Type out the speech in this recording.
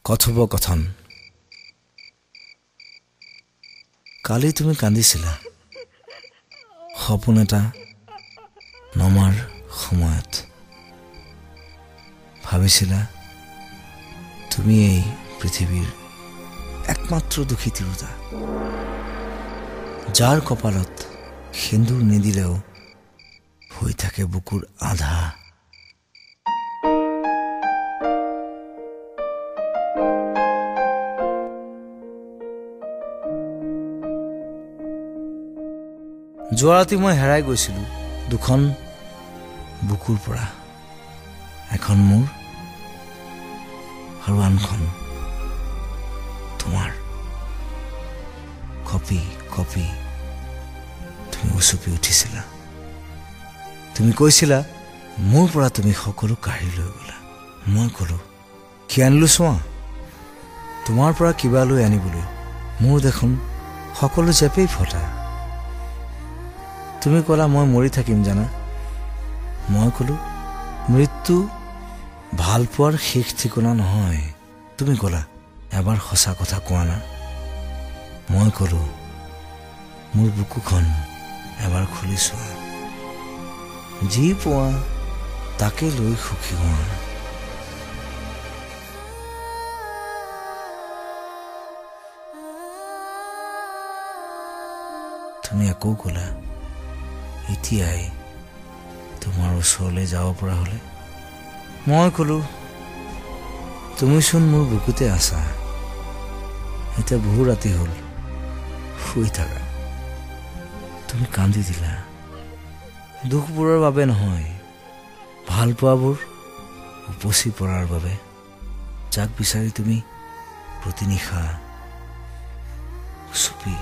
কথোপকথন কালি তুমি কান্দিছিলা সপোন এটা নমাৰ সময়ত ভাবিছিলা তুমি এই পৃথিৱীৰ একমাত্ৰ দুখী তিৰোতা যাৰ কপালত সিন্দুৰ নিদিলেও হৈ থাকে বুকুৰ আধা যোৱা ৰাতি মই হেৰাই গৈছিলো দুখন বুকুৰ পৰা এখন মোৰ আৰু আনখন তোমাৰ কপি কপি তুমি উচুপি উঠিছিলা তুমি কৈছিলা মোৰ পৰা তুমি সকলো কাঢ়ি লৈ গলা মই কলো কি আনিলো চোৱা তোমাৰ পৰা কিবা লৈ আনিবলৈ মোৰ দেখোন সকলো জেপেই ফটা তুমি কলা মই মৰি থাকিম জানা মই কলো মৃত্যু ভাল পোৱাৰ শেষ ঠিকনা নহয় তুমি কলা এবাৰ সঁচা কথা কোৱা না মই কলো মোৰ বুকুখন এবাৰ খুলি চোৱা যি পোৱা তাকে লৈ সুখী হোৱা তুমি আকৌ কলা এতিয়াই তোমাৰ ওচৰলৈ যাব পৰা হলে মই কলো তুমিচোন মোৰ বুকুতে আছা এতিয়া বহু ৰাতি হল শুই থাকা তুমি কান্দি দিলা দুখবোৰৰ বাবে নহয় ভাল পোৱাবোৰ উপচি পৰাৰ বাবে যাক বিচাৰি তুমি প্ৰতিনিশা চুপি